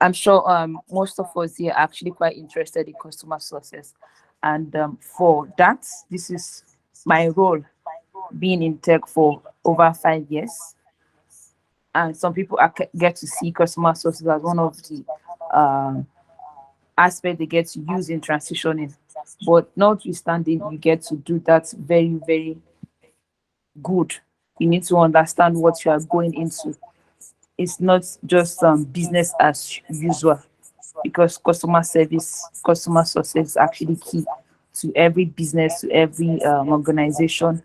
I'm sure most of us here are actually quite interested in customer success, and for that, this is my role, being in tech for over 5 years, and some people get to see customer success as one of the um, aspect they get to use in transitioning. But notwithstanding, you get to do that very, very good. You need to understand what you are going into. It's not just business as usual, because customer service, customer success is actually key to every business, to every organization.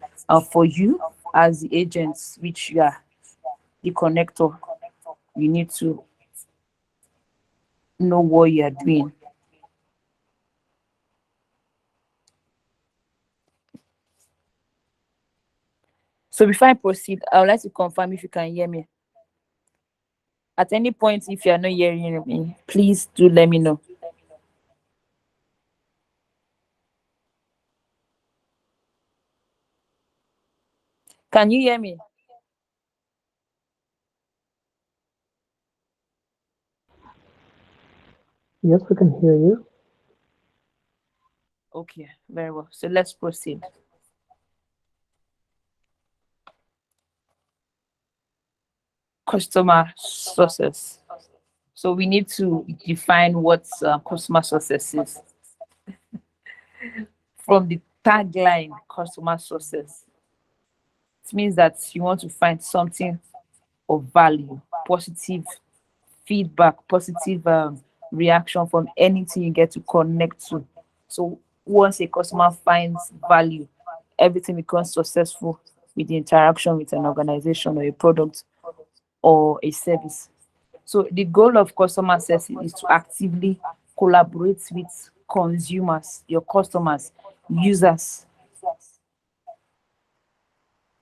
For you as the agents, which you are the connector, you need to know what you are doing. So before I proceed, I would like to confirm if you can hear me. At any point, if you are not hearing me, please do let me know. Can you hear me? Yes, we can hear you. Okay, very well. So let's proceed. Customer success. So we need to define what customer success is. From the tagline, customer success, it means that you want to find something of value, positive feedback, positive reaction from anything you get to connect to. So once a customer finds value, everything becomes successful with the interaction with an organization or a product or a service. So the goal of customer success is to actively collaborate with consumers, your customers, users,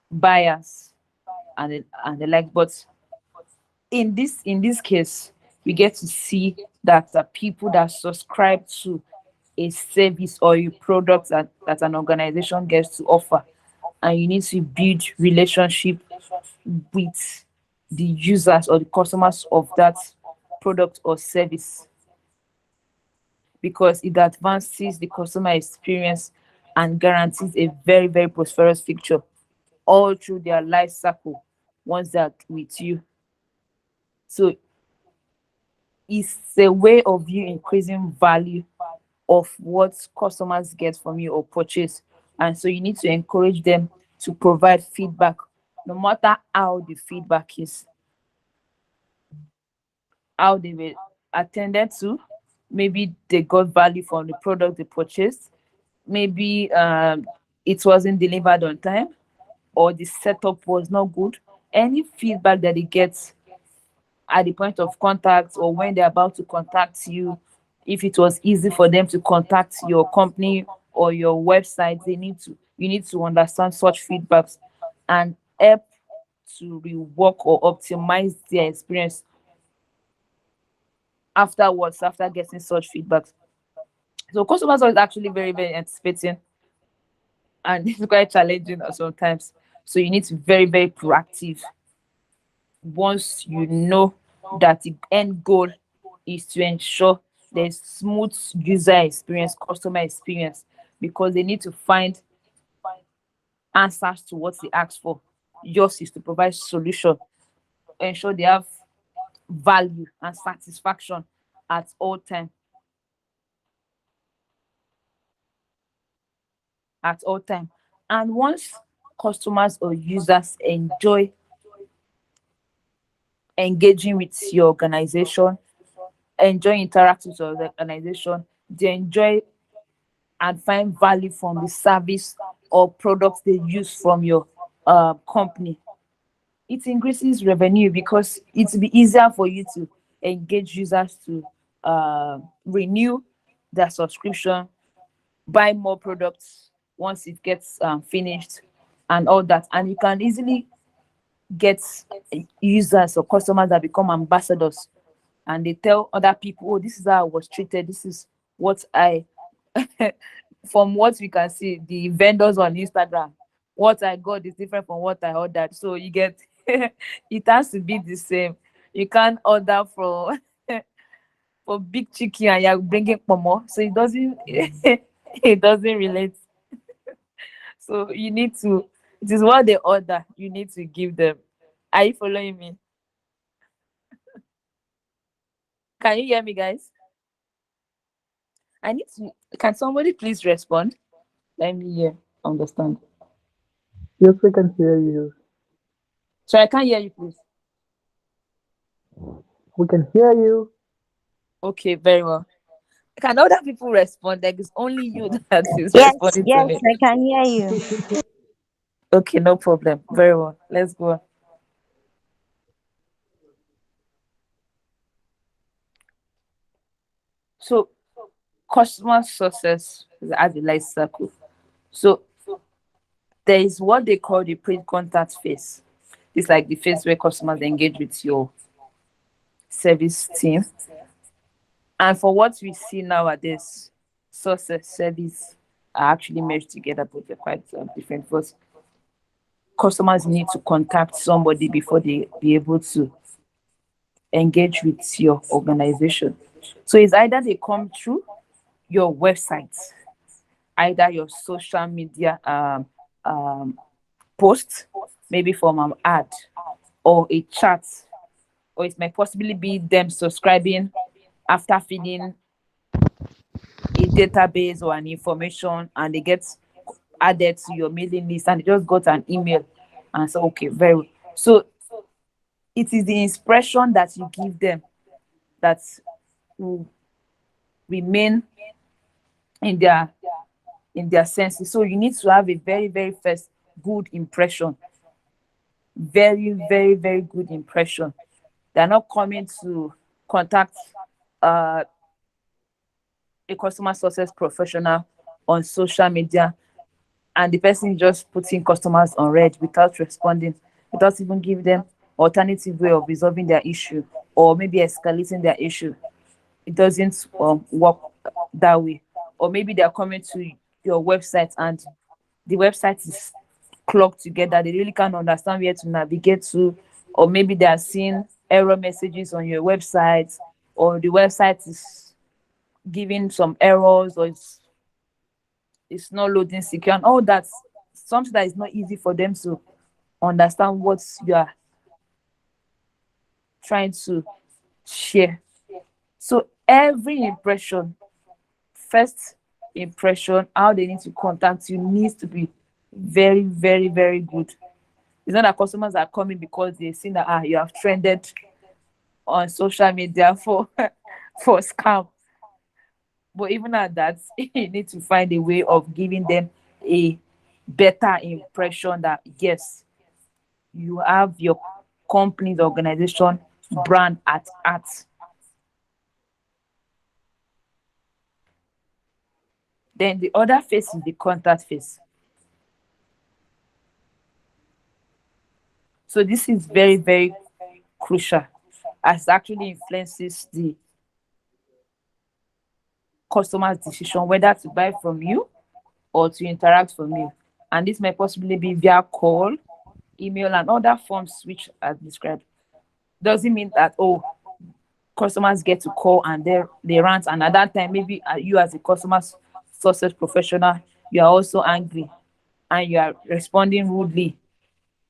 buyers, and the like. But in this case, we get to see that the people that subscribe to a service or a product that an organization gets to offer, and you need to build relationship with the users or the customers of that product or service, because it advances the customer experience and guarantees a very, very prosperous future all through their life cycle once they're with you. So it's a way of you increasing value of what customers get from you or purchase. And so you need to encourage them to provide feedback, no matter how the feedback is, how they were attended to. Maybe they got value from the product they purchased. Maybe it wasn't delivered on time, or the setup was not good. Any feedback that they get at the point of contact or when they're about to contact you, if it was easy for them to contact your company or your website, you need to understand such feedbacks and help to rework or optimize their experience afterwards, after getting such feedbacks. So customers are actually very, very anticipating, and it's quite challenging sometimes. So you need to be very, very proactive once you know that the end goal is to ensure there's smooth user experience, customer experience, because they need to find answers to what they ask for. Yours is to provide solution, ensure they have value and satisfaction at all time, at all time. And once customers or users enjoy engaging with your organization, enjoy interacting with your organization, they enjoy and find value from the service or products they use from your company, it increases revenue, because it'll be easier for you to engage users to renew their subscription, buy more products once it gets finished, and all that. And you can easily get users or customers that become ambassadors, and they tell other people, oh, this is how I was treated, this is what I from what we can see, the vendors on Instagram, what I got is different from what I ordered. So you get it has to be the same. You can't order from for big chicken and you're bringing pomo, so it doesn't it doesn't relate. So you need to, it is what they order, you need to give them. Are you following me? Can you hear me, guys? I need to, can somebody please respond? Let me hear, understand. Yes, we can hear you. So I can't hear you, please. We can hear you. Okay, very well. Can other people respond? Like it's only you that is Yes, responding to yes, me. I can hear you. Okay, no problem. Very well. Let's go on. So customer success as a life cycle. So there is what they call the pre-contact phase. It's like the phase where customers engage with your service team. And for what we see nowadays, success service are actually merged together, but they're quite different. Because customers need to contact somebody before they be able to engage with your organization. So it's either they come through your website, either your social media post, maybe from an ad or a chat, or it might possibly be them subscribing after filling a database or an information and they get added to your mailing list and they just got an email and so okay, very well. So it is the impression that you give them that will remain in their senses. So you need to have a very, very first good impression. Very, very, very good impression. They're not coming to contact uh, a customer success professional on social media and the person just putting customers on red without responding, without even giving them alternative way of resolving their issue or maybe escalating their issue. It doesn't work that way. Or maybe they're coming to your website and the website is clogged together. They really can't understand where to navigate to, or maybe they are seeing error messages on your website, or the website is giving some errors, or it's not loading secure, and all that. Something that is not easy for them to understand what you are trying to share. So every impression, first impression, how they need to contact you needs to be very, very, very good. It's not that customers are coming because they've seen that you have trended on social media for for scam. But even at that, you need to find a way of giving them a better impression that yes, you have your company's organization brand at heart. Then the other phase is the contact phase. So this is very, very crucial as it actually influences the customer's decision whether to buy from you or to interact from you. And this may possibly be via call, email, and other forms which are described. Doesn't mean that, oh, customers get to call and they rant, and at that time, maybe you as a customer success professional, you are also angry and you are responding rudely.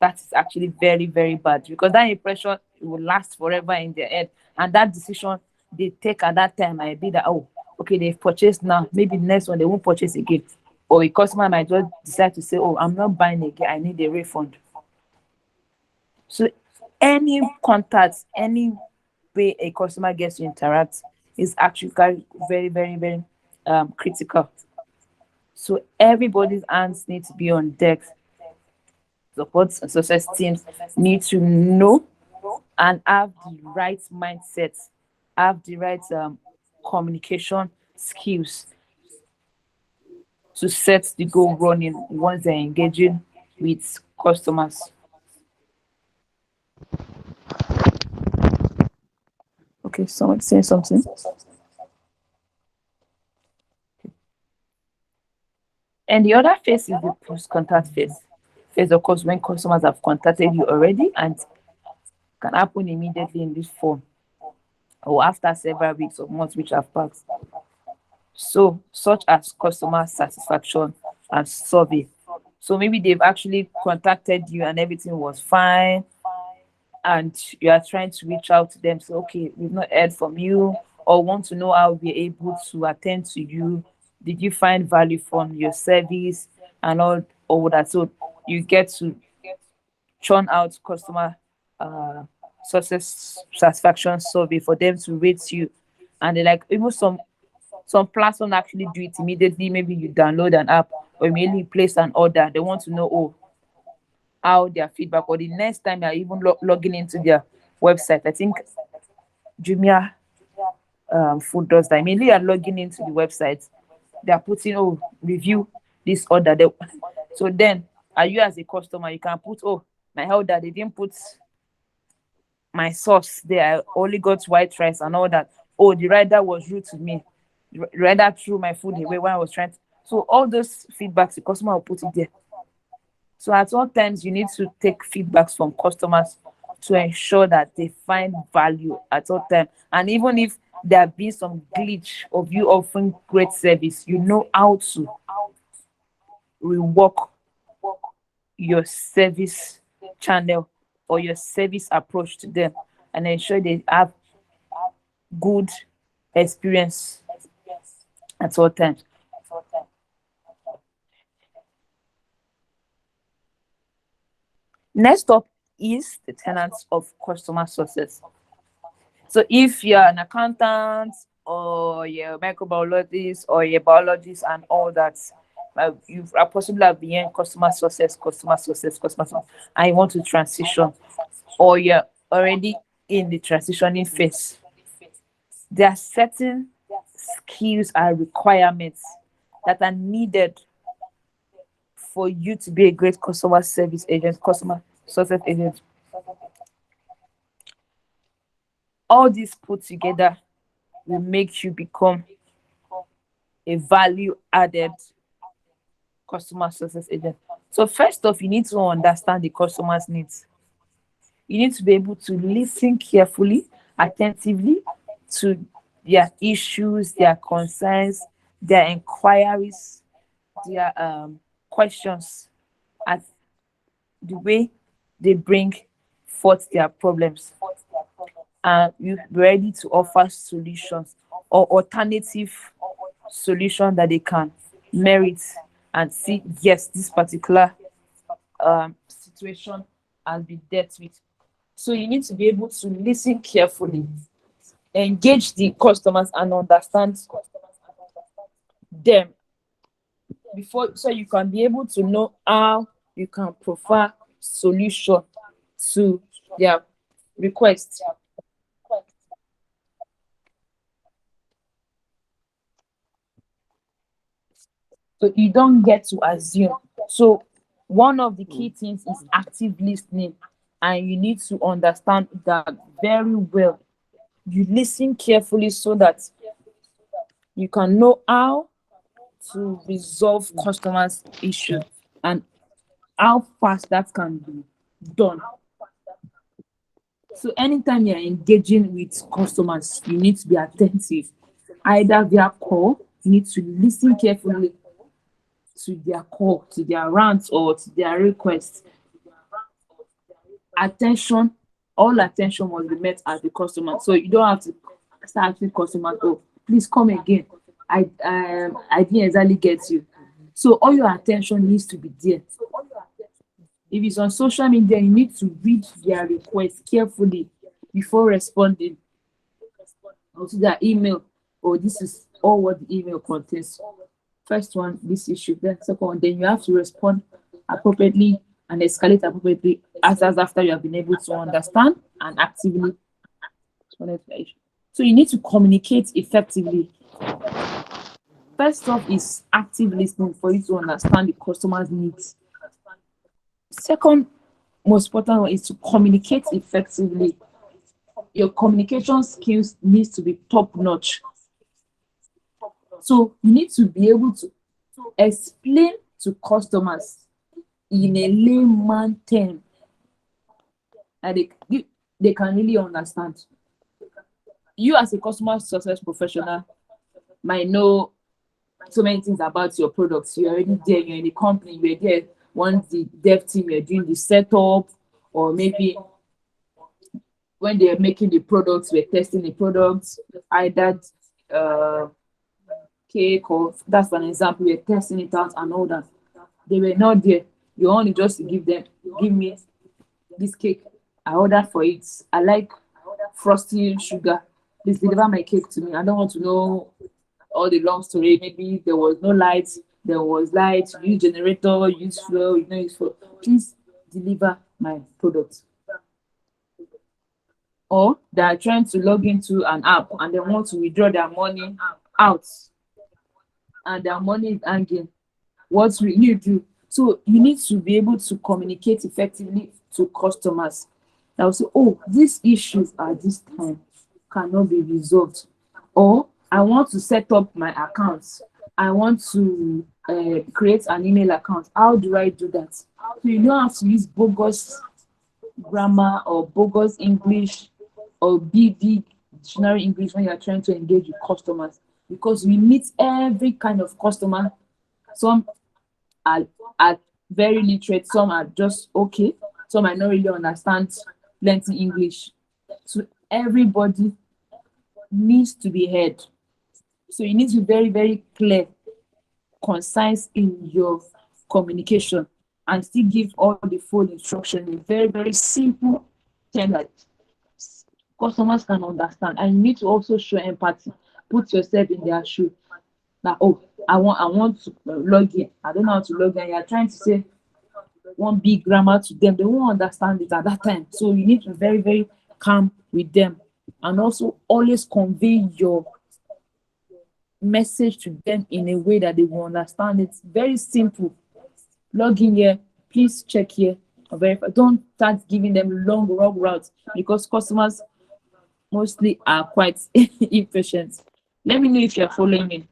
That is actually very, very bad because that impression will last forever in their head. And that decision they take at that time might be that, oh, okay, they've purchased now. Maybe the next one they won't purchase again. Or a customer might just decide to say, oh, I'm not buying again. I need a refund. So any contact, any way a customer gets to interact is actually very, very, very critical. So everybody's hands need to be on deck. Support and success teams need to know and have the right mindset, have the right communication skills to set the goal running once they're engaging with customers. Okay, someone saying something. And the other phase is the post-contact phase. Phase, of course, when customers have contacted you already and can happen immediately in this form. or after several weeks or months which have passed. So, such as customer satisfaction and survey. So maybe they've actually contacted you and everything was fine, and you are trying to reach out to them. So, okay, we've not heard from you, or want to know how we're able to attend to you. Did you find value from your service and all that? So you get to churn out customer uh success satisfaction survey for them to rate you. And they like, even some platforms actually do it immediately. Maybe you download an app or immediately place an order. They want to know, oh, how their feedback, or the next time you're even logging into their website. I think Jumia food does that. Immediately you're logging into the website, they're putting, oh, review this order. So then, are you as a customer, you can put, oh, my order, they didn't put my sauce there. I only got white rice and all that. Oh, the rider was rude to me. The rider threw my food away when I was trying to. So all those feedbacks, the customer will put it there. So at all times, you need to take feedbacks from customers to ensure that they find value at all time. And even if there be some glitch of you offering great service, you know how to rework your service channel or your service approach to them and ensure they have good experience at all times. Next up is the tenants of customer success. So if you're an accountant or you're a microbiologist or you're a biologist and all that, you are possibly have been in customer success, and you want to transition, or you're already in the transitioning phase, there are certain skills and requirements that are needed for you to be a great customer service agent, customer success agent. All this put together will make you become a value added customer success agent. So first off, you need to understand the customer's needs. You need to be able to listen carefully, attentively to their issues, their concerns, their inquiries, their questions, at the way they bring forth their problems. And you be ready to offer solutions or alternative solution that they can merit and see, yes, this particular situation has been dealt with. So you need to be able to listen carefully, engage the customers and understand them before, so you can be able to know how you can provide solution to their request. So you don't get to assume. So one of the key things is active listening, and you need to understand that very well. You listen carefully so that you can know how to resolve customers' issue and how fast that can be done. So anytime you're engaging with customers, you need to be attentive. Either via call, you need to listen carefully to their call, to their rants, or to their requests. Attention, all attention must be met at the customer. So you don't have to start asking customers, oh, please come again. I didn't exactly get you. So all your attention needs to be there. If it's on social media, you need to read their requests carefully before responding. Also their email, oh, this is all what the email contains. First one, this issue. Then second one, then you have to respond appropriately and escalate appropriately as after you have been able to understand and actively respond to the issue. So you need to communicate effectively. First off is active listening for you to understand the customer's needs. Second most important one is to communicate effectively. Your communication skills needs to be top notch. So you need to be able to explain to customers in a layman term and they can really understand. You as a customer success professional might know so many things about your products. You're already there, you're in the company, you're there once the dev team, you're doing the setup, or maybe when they're making the products, we're testing the products, either uh cake, or that's an example, we're testing it out and all that. They were not there. You only just to give them, give me this cake. I ordered for it. I like frosty sugar. Please deliver my cake to me. I don't want to know all the long story. Maybe there was no lights, there was light, use generator, use fuel, you know, use fuel. Please deliver my product. Or they are trying to log into an app and they want to withdraw their money out and their money is hanging. What will you do? So you need to be able to communicate effectively to customers. That will say, oh, these issues at this time cannot be resolved. Or I want to set up my accounts. I want to create an email account. How do I do that? So you don't have to use bogus grammar or bogus English or big dictionary English when you're trying to engage with customers, because we meet every kind of customer. Some are, are very literate, some are just okay, some might not really understand plenty English. So everybody needs to be heard. So you need to be very, very clear, concise in your communication, and still give all the full instruction in very, very simple terms that customers can understand. And you need to also show empathy. Put yourself in their shoe. That, oh, I want to log in. I don't know how to log in. You're trying to say one big grammar to them. They won't understand it at that time. So you need to be very, very calm with them. And also always convey your message to them in a way that they will understand. It's very simple. Log in here, please check here, or verify. Don't start giving them long routes, because customers mostly are quite impatient. Let me know if you're following me.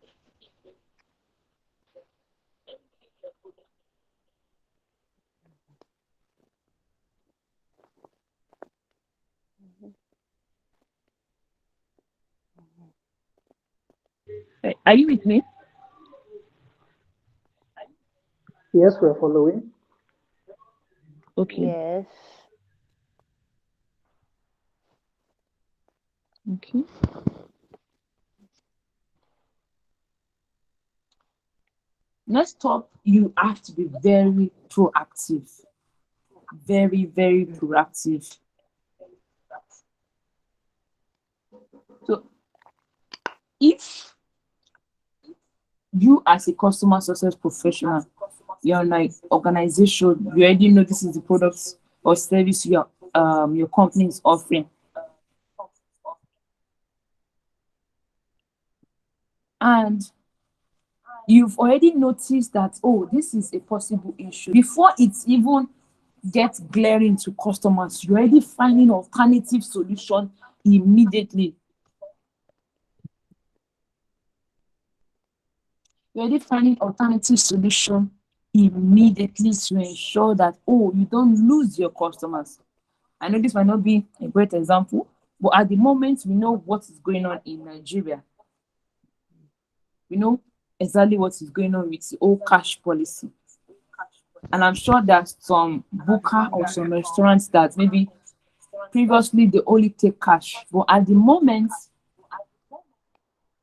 Are you with me? Yes, we're following. Okay. Yes. Okay. Next up, you have to be very proactive. Very, very proactive. So if you as a customer success professional, you're like organization, you already know this is the product or service your company is offering. And you've already noticed that, oh, this is a possible issue. Before it's even gets glaring to customers, you're already finding alternative solution immediately. You're already finding alternative solution immediately to ensure that, oh, you don't lose your customers. I know this might not be a great example, but at the moment we know what is going on in Nigeria. We know exactly what is going on with the old cash policy. And I'm sure there's some booker or some restaurants that maybe previously they only take cash, but at the moment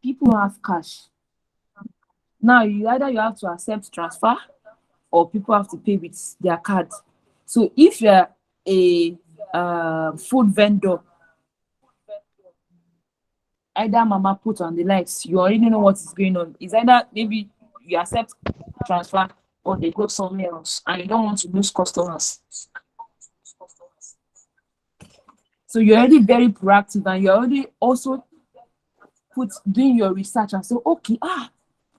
people have cash. Now you have to accept transfer, or people have to pay with their card. So if you're a food vendor, either mama put on the lights, you already know what is going on. It's either maybe you accept transfer or they go somewhere else, and you don't want to lose customers. So you're already very proactive, and you're already also put doing your research and say, okay,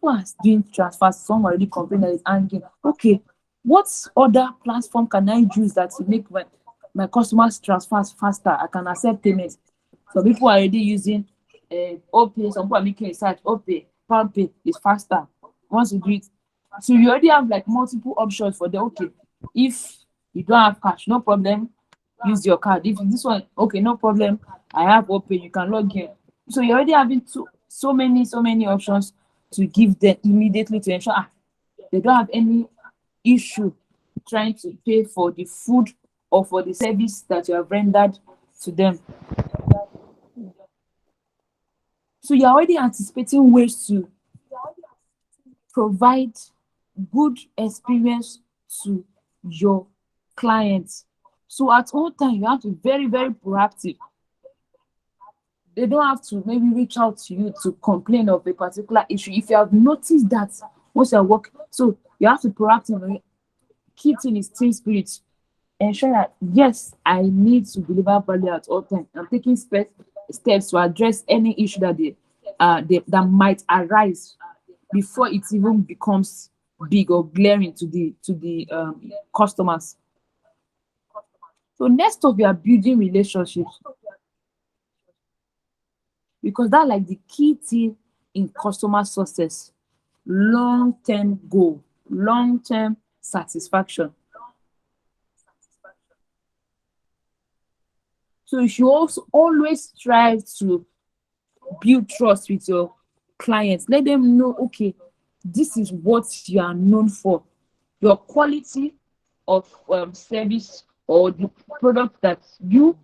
who is doing transfers? Someone already complained that it's hanging. Okay, what other platform can I use that to make my customers transfers faster? I can accept payments. So people are already using OPay. Some people are making research. OPay, PalmPay is faster. Once you do it, so you already have like multiple options for the, okay. If you don't have cash, no problem, use your card. If this one, okay, no problem, I have OPay, you can log in. So you're already having so many options to give them immediately to ensure they don't have any issue trying to pay for the food or for the service that you have rendered to them. So you're already anticipating ways to provide good experience to your clients. So at all time you have to be very, very proactive. They don't have to maybe reach out to you to complain of a particular issue if you have noticed that once you're working. So you have to proactively keep in his team spirit, ensure that yes, I need to deliver value at all times. I'm taking steps to address any issue that might arise before it even becomes big or glaring to the customers. So next up, we are building relationships, because that like the key thing in customer success, long-term goal, long-term satisfaction. So you should also always strive to build trust with your clients. Let them know, okay, this is what you are known for. Your quality of service or the product that you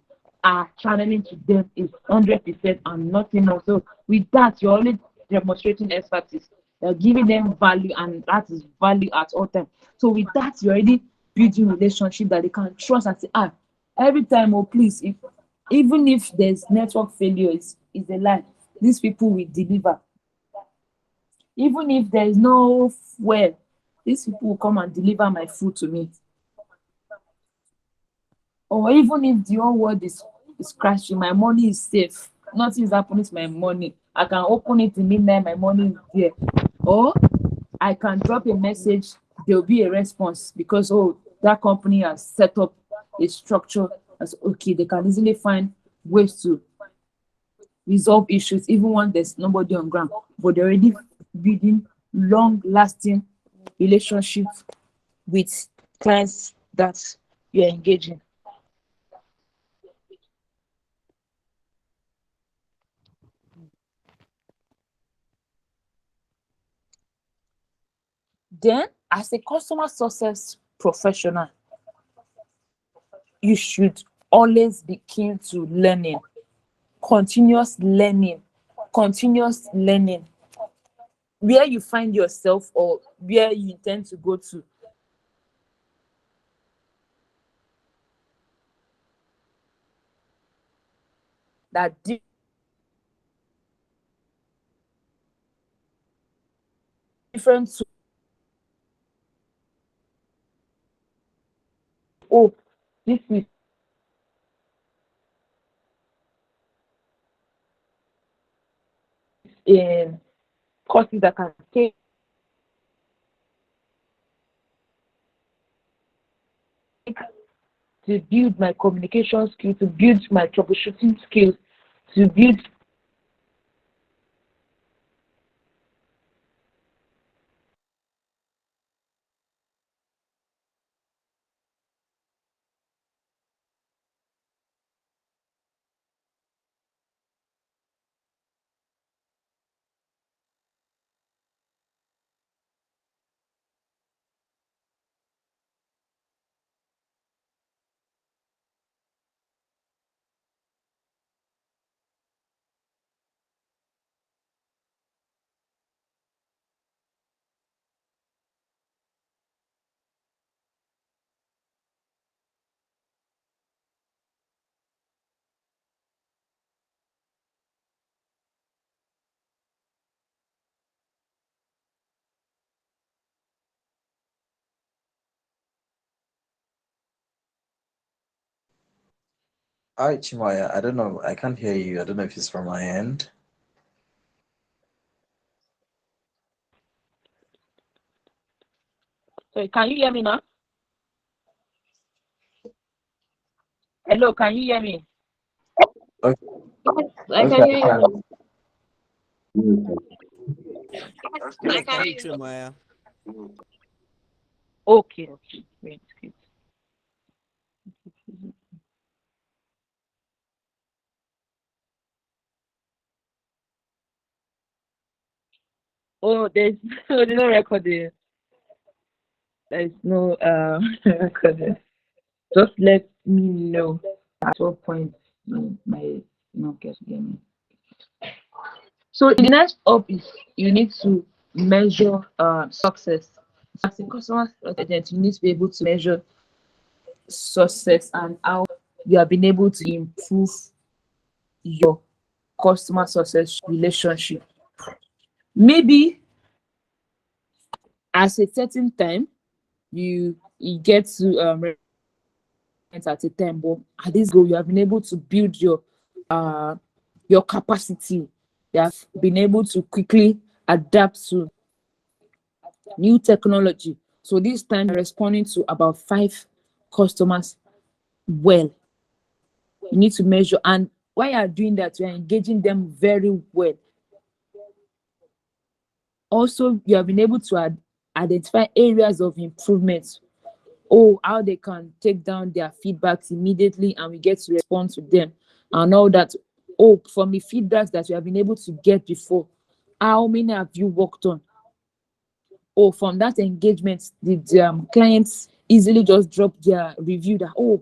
are channeling to them is 100% and nothing else. So with that, you're only demonstrating expertise. You're giving them value, and that is value at all time. So with that, you're already building relationship that they can trust and say, every time, oh please, if even if there's network failure, is a lie. These people will deliver. Even if there is no fuel, these people will come and deliver my food to me. Or even if the whole world is crashing, my money is safe. Nothing is happening to my money. I can open it in midnight, my money is there. Or I can drop a message, there will be a response because that company has set up a structure as okay, they can easily find ways to resolve issues even when there's nobody on ground. But they're already building long lasting relationships with clients that you're engaging. Then, as a customer success professional, you should always be keen to learning, continuous learning, continuous learning. Where you find yourself or where you intend to go to, that different to, oh, this is in courses that can take to build my communication skills, to build my troubleshooting skills, to build Hi, Chimuanya. I don't know. I can't hear you. I don't know if it's from my end. so can you hear me now? Hello, can you hear me? Okay, I okay, can I hear you. can. Yes, I can hear you, Maya. Okay, okay, great, great. Oh, there's there's no recording. There's no recording. Just let me know at what point my guest get me. So the next up is you need to measure success. As a customer agent, you need to be able to measure success and how you have been able to improve your customer success relationship. Maybe at a certain time you get to at a time, but at this goal you have been able to build uh your capacity. You have been able to quickly adapt to new technology. So this time you're responding to about 5 customers well. You need to measure, and while you're doing that, you're engaging them very well. Also, you have been able to identify areas of improvement. Oh, how they can take down their feedbacks immediately and we get to respond to them and all that. Oh, from the feedbacks that you have been able to get before, how many have you worked on? Oh, from that engagement, the clients easily just drop their review that, oh,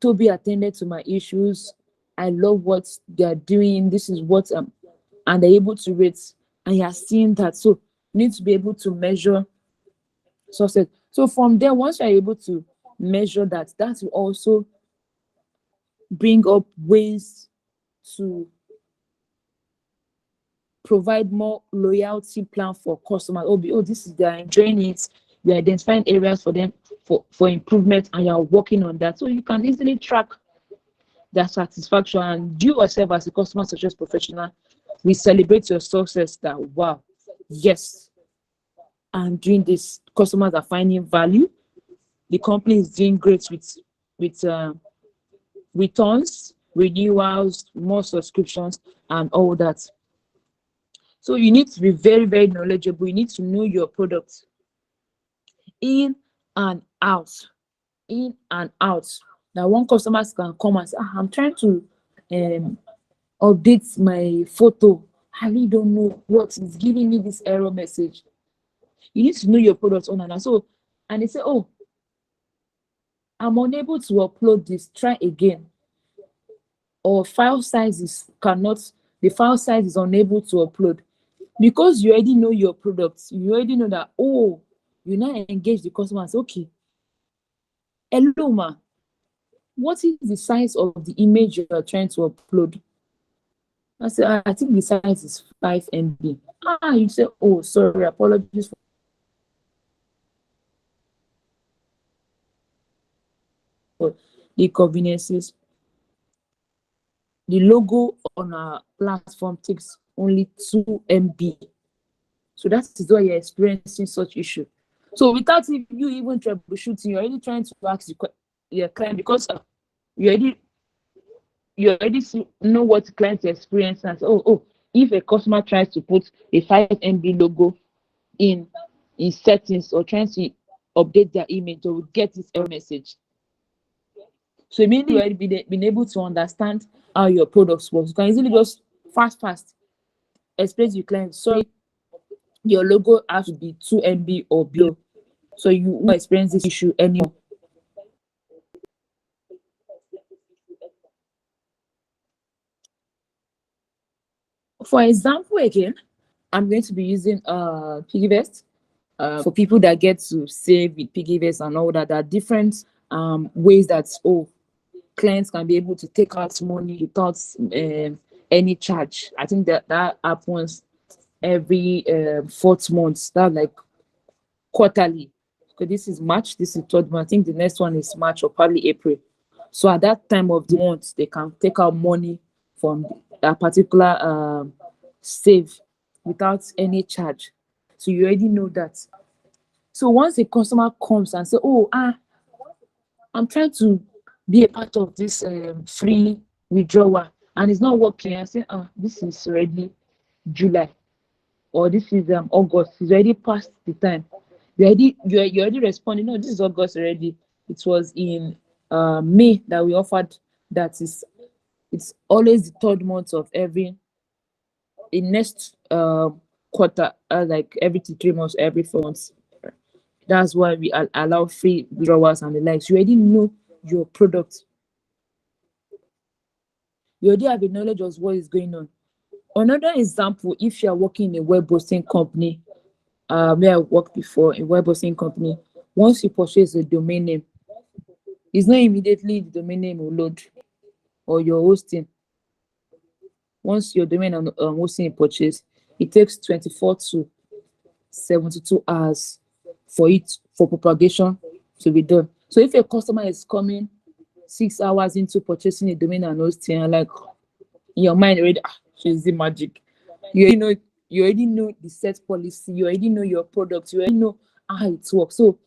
Toby attended to my issues. I love what they're doing. This is what and they're able to rate, and you're seeing that. So you need to be able to measure success. So from there, once you're able to measure that, that will also bring up ways to provide more loyalty plan for customers. Oh, this is they're enjoying it. You're identifying areas for them for improvement, and you're working on that. So you can easily track their satisfaction, and you yourself as a customer success professional, we celebrate your success. That wow, yes, I'm doing this. Customers are finding value. The company is doing great with returns, renewals, more subscriptions, and all that. So you need to be very, very knowledgeable. You need to know your product in and out, in and out. Now, one customers can come and say, I'm trying to um, update my photo. I really don't know what is giving me this error message. You need to know your product on and so, and they say, oh, I'm unable to upload this. Try again. Or file size is cannot. The file size is unable to upload. Because you already know your products, you already know that, oh, you now engage the customers. Okay, hello ma, what is the size of the image you are trying to upload? I said, I think the size is 5 MB. You say, oh, sorry, apologies for the inconveniences. The logo on our platform takes only 2 MB. So that is why you're experiencing such issue. So without you even troubleshooting, you're already trying to ask your client, because you already know what the client experience as. If a customer tries to put a 5 MB logo in settings or trying to update their image, they will get this error message. So immediately you already been able to understand how your products work. You can easily just fast explain to your client, sorry, your logo has to be 2 MB or below, so you won't experience this issue anymore. For example, again, I'm going to be using Piggyvest. For people that get to save with Piggyvest and all that, there are different ways that clients can be able to take out money without any charge. I think that happens every 4th month. That's like quarterly. Okay, this is March, this is 3rd month. I think the next one is March or probably April. So at that time of the month, they can take out money from a particular save without any charge. So you already know that. So once a customer comes and say, I'm trying to be a part of this free withdrawal and it's not working, I say, this is already July, or this is August. It's already past the time. You're already responding. No, this is August already. It was in May that we offered that. It's always the 3rd month of every in next quarter, like every 3 months, every 4 months. That's why we allow free withdrawals and the likes. You already know your product. You already have a knowledge of what is going on. Another example, if you are working in a web hosting company, where I worked before, a web hosting company, once you purchase a domain name, it's not immediately the domain name will load or your hosting. Once your domain and hosting is purchased, it takes 24 to 72 hours for it for propagation to be done. So if a customer is coming 6 hours into purchasing a domain and hosting, and like in your mind already, she's the magic. You already know the set policy, you already know your product, you already know how it works. So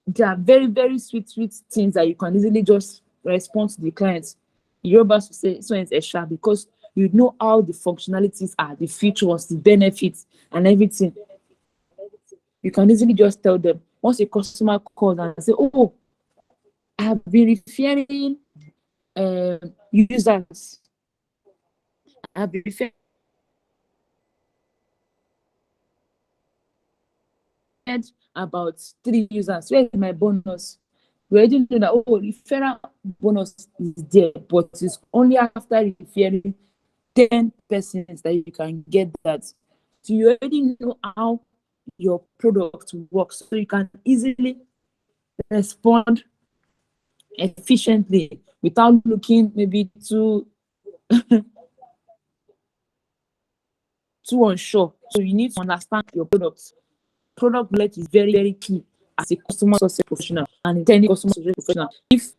there are very, very sweet, sweet things that you can easily just respond to the clients. You're about to say so it's extra because you know how the functionalities are, the features, the benefits, and everything. You can easily just tell them. Once a customer calls and say, "Oh, I have been referring users. I've been referring about 3 users. Where is my bonus?" We already know that referral bonus is there, but it's only after referring 10 persons that you can get that. So you already know how your product works, so you can easily respond efficiently without looking maybe too unsure. So you need to understand your products. Product knowledge is very, very key as a customer success professional and intending customer success professional. If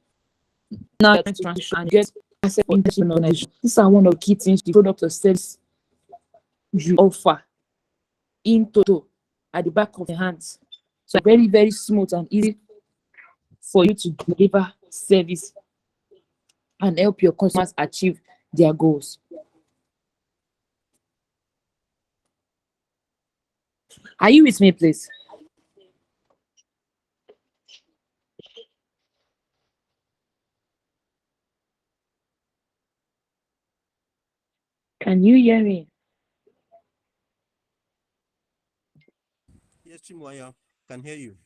now you're trying to transition and get access for internship organization, these are one of the key things the product or service you offer in total at the back of the hands. So very, very smooth and easy for you to deliver service and help your customers achieve their goals. Are you with me, please? Can you hear me? Yes, Chimuanya, can hear you.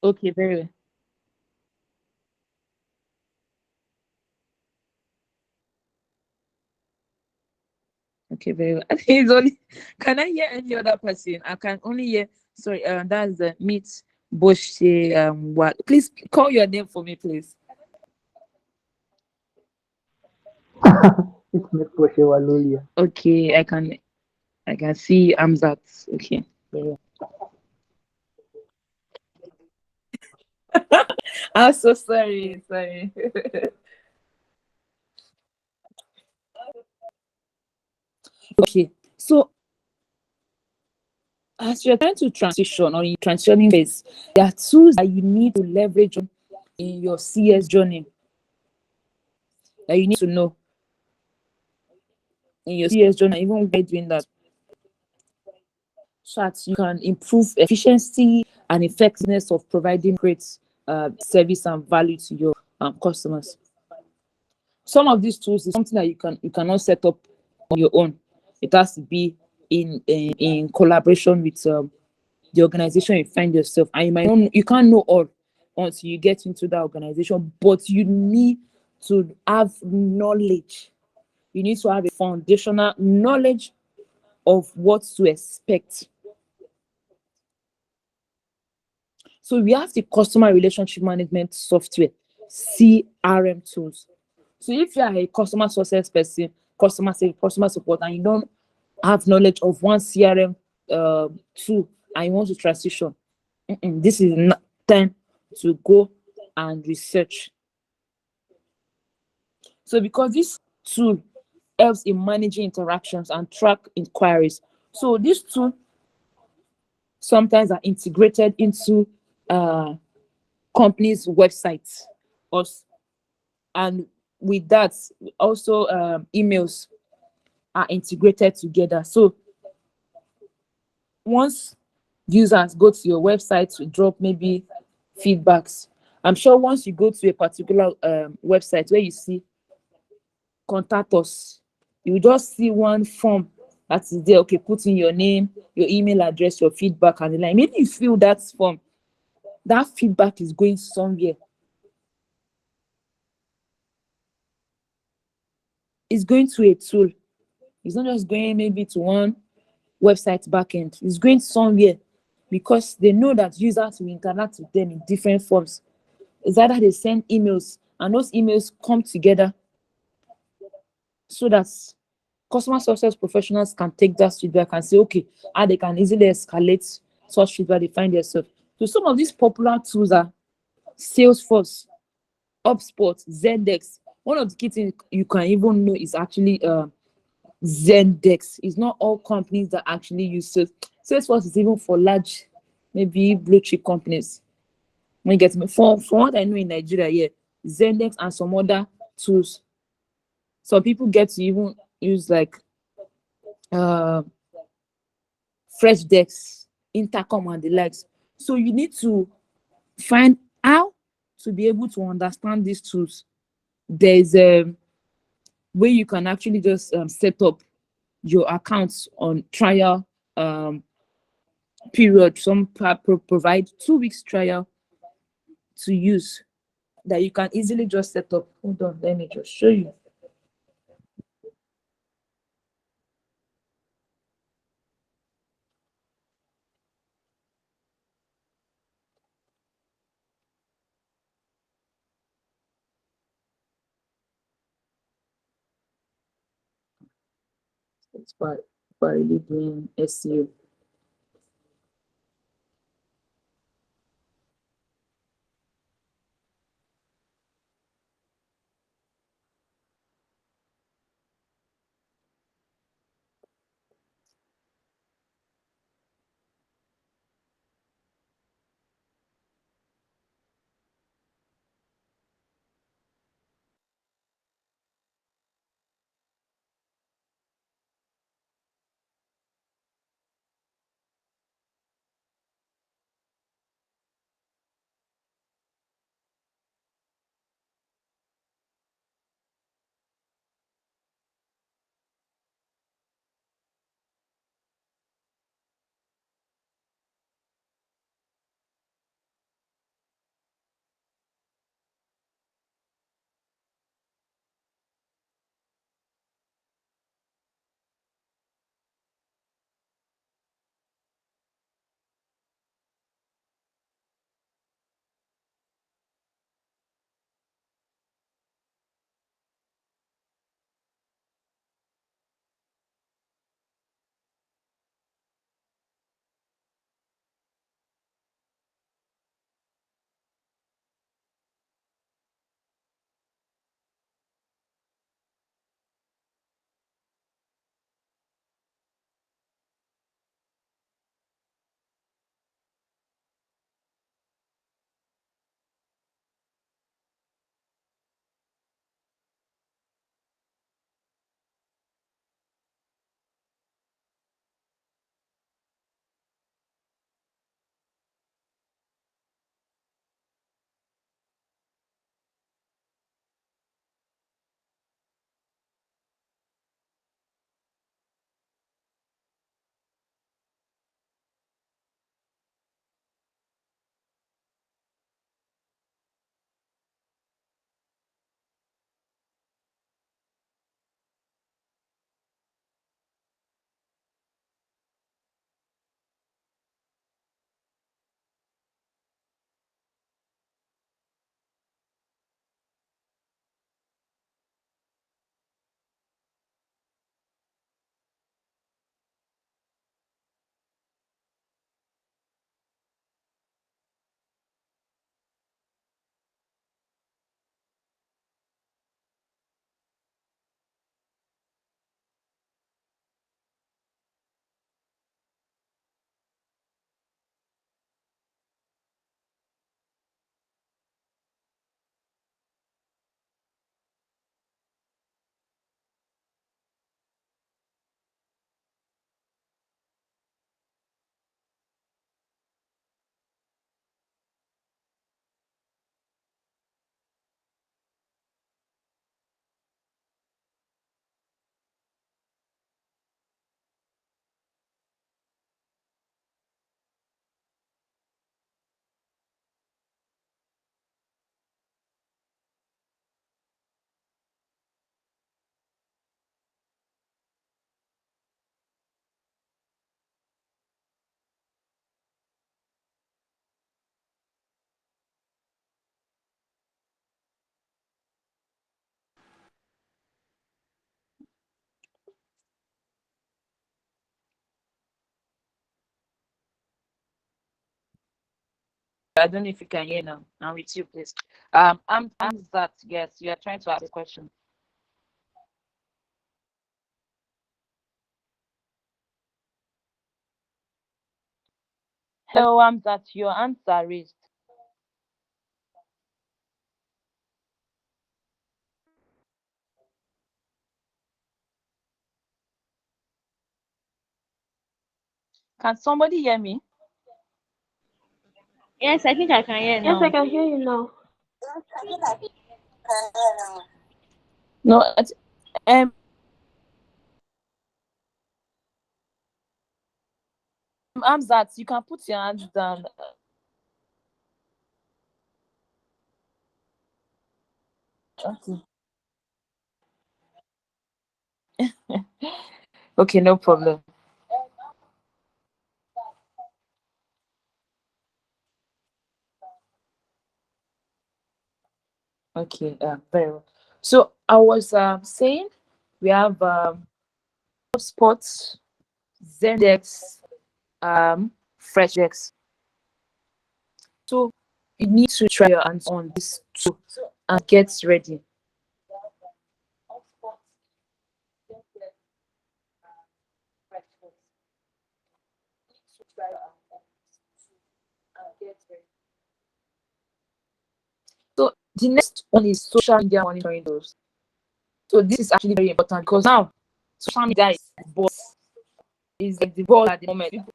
Okay, very well. Okay, very well. I think it's only. Can I hear any other person? I can only hear. Sorry, that's the meet Bush. What? Please call your name for me, please. It's Miss Wallolia. Okay, I can see Amzat. Okay, very well. I'm so sorry. Sorry. Okay, so as you're trying to transition or in transitioning phase, there are tools that you need to leverage on in your CS journey that you need to know in your CS journey, even while doing that, so that you can improve efficiency and effectiveness of providing great service and value to your customers. Some of these tools is something that you cannot set up on your own. It has to be in collaboration with the organization you find yourself, and you can't know all until you get into that organization, but you need to have knowledge. You need to have a foundational knowledge of what to expect. So we have the customer relationship management software, CRM tools. So if you are a customer success person, customer support, and you don't have knowledge of one CRM tool and you want to transition, this is not time to go and research. So because this tool helps in managing interactions and track inquiries, so this tool sometimes are integrated into companies' websites, and with that also emails are integrated together. So once users go to your website to drop maybe feedbacks, I'm sure once you go to a particular website where you see contact us, you will just see one form that is there. Okay, put in your name, your email address, your feedback, and the like. Maybe you fill that form, that feedback is going somewhere. It's going to a tool. It's not just going maybe to one website backend. It's going somewhere because they know that users will interact with them in different forms. It's either they send emails and those emails come together so that customer success professionals can take that feedback and say, okay, how they can easily escalate such feedback they find themselves. So some of these popular tools are Salesforce, HubSpot, Zendex. One of the key things you can even know is actually Zendex. It's not all companies that actually use Salesforce is even for large, maybe blue chip companies. When you get me, for what I know in Nigeria, yeah, Zendex and some other tools. Some people get to even use like uh fresh decks, intercom, and the likes. So you need to find how to be able to understand these tools. There's a way you can actually just set up your accounts on trial period. Some provide 2 weeks trial to use that you can easily just set up. Hold on, let me just show you. It's for really doing SEO. I don't know if you can hear now. I'm with you, please. I'm that. Yes, you are trying to ask a question. Hello, I'm that. Your answer is. Can somebody hear me? Yes, I think I can hear Yes, I now. can hear you now. No. Um, I'm that. You can put your hands down. Okay. Okay, no problem. Okay, very well. So I was saying we have sports, Zendex, Freshdex. So you need to try your hands on this too and get ready. So the next one is social media monitoring tools. So this is actually very important because now social media is boss, is like the ball at the moment. People,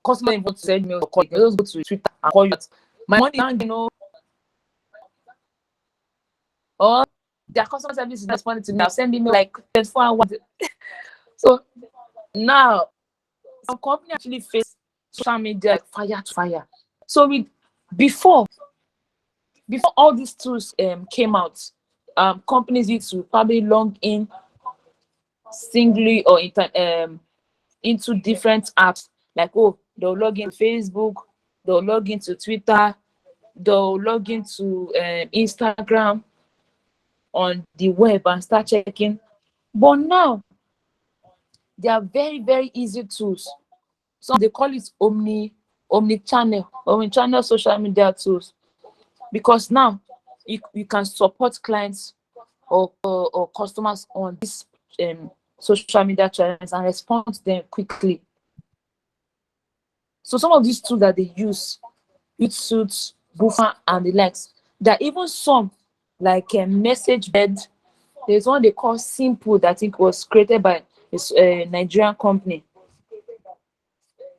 customers don't want to send mail or call. They just go to Twitter and call you. My money now, or their customer service is not responding to me. I'll send email like 24 hours. So now some company actually face social media like fire to fire. So with before before all these tools came out, companies used to probably log in singly or into different apps. Like, oh, they'll log in Facebook, they'll log into Twitter, they'll log into Instagram on the web and start checking. But now they are very, very easy tools. Some they call it omni channel social media tools, because now you can support clients or customers on this social media channels and respond to them quickly. So some of these tools that they use, Suits, Buffer, and the likes, there are even some like a message bed. There's one they call Simple that I think was created by a Nigerian company.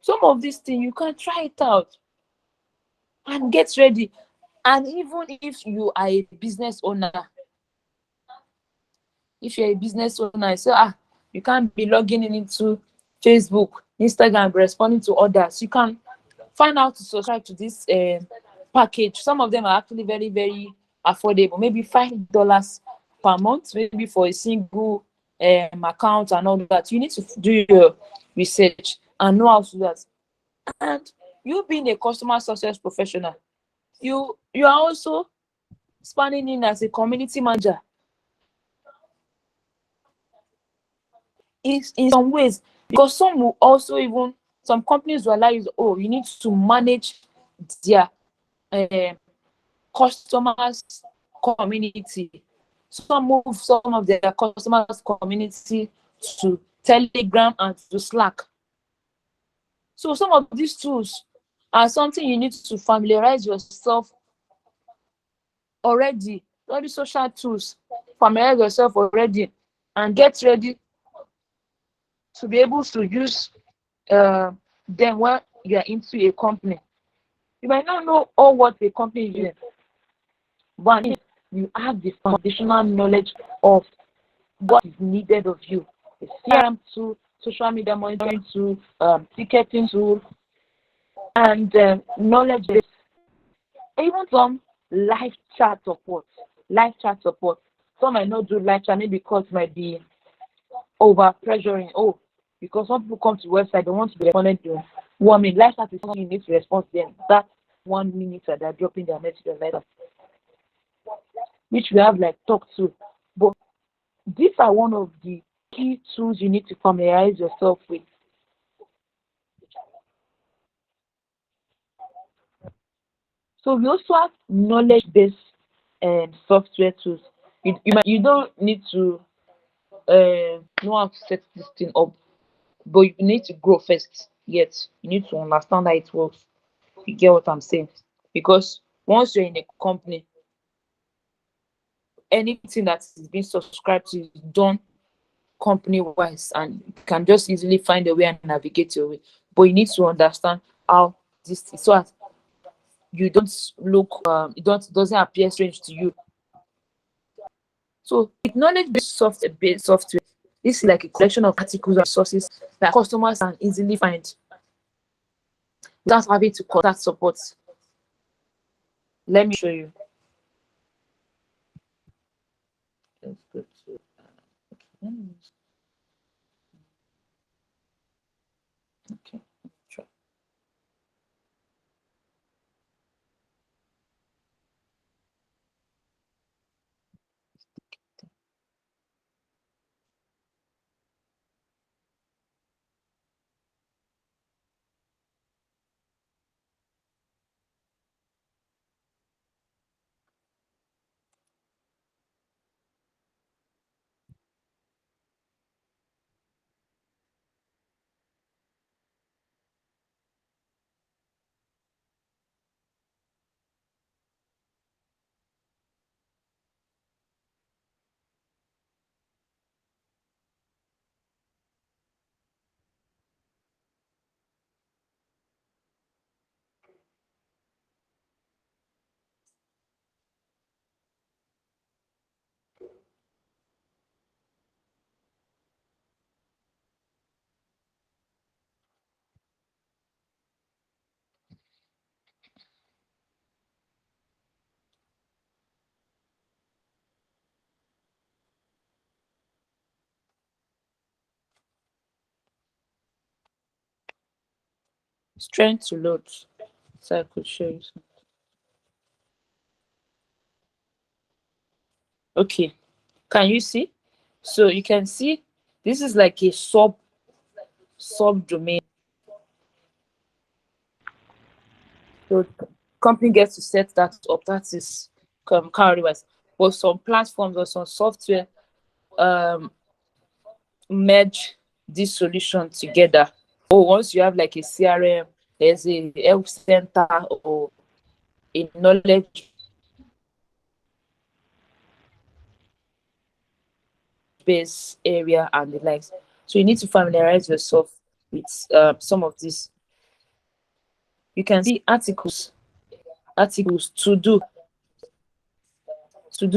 Some of these things you can try it out and get ready. And even if you are a business owner, if you're a business owner, so you can't be logging in into Facebook, Instagram, responding to others. You can find out to subscribe to this package. Some of them are actually very, very affordable. Maybe $5 per month, maybe for a single account and all that. You need to do your research and know how to do that. And you being a customer success professional, you are also spanning in as a community manager in some ways, because some will also even some companies will allow you, oh, you need to manage their um customers community. Some move some of their customers community to Telegram and to Slack. So some of these tools are something you need to familiarize yourself already. All the social tools, familiarize yourself already and get ready to be able to use them when you are into a company. You might not know all what a company is doing, but you have the foundational knowledge of what is needed of you. A CRM tool, social media monitoring tool, ticketing tool, and knowledge base. Even some live chat support. Live chat support. Some might not do live chat, maybe because might be over pressuring. Oh, because some people come to website, they want to be responded to. Well, I mean, live chat is something you need to respond to them. That 1 minute that they're dropping their message or letter, which we have like talk to. But these are one of the key tools you need to familiarize yourself with. So we also have knowledge-based software tools. You don't need to know how to set this thing up, but you need to grow first. Yet you need to understand how it works. You get what I'm saying? Because once you're in a company, anything that is being subscribed to is done company wise, and you can just easily find a way and navigate your way. But you need to understand how this is, so as you don't look it doesn't appear strange to you. So with knowledge-based software, this is like a collection of articles and resources that customers can easily find without having to contact support. Let me show you. Let's go to hmm, okay. Try. It's trying to load, so I could show you. Okay, can you see? So you can see this is like a subdomain. So company gets to set that up. That is currently wise. But some platforms or some software um merge this solution together. Or once you have like a CRM, there's a health center or a knowledge base area and the likes. So you need to familiarize yourself with some of this. You can see articles to do. So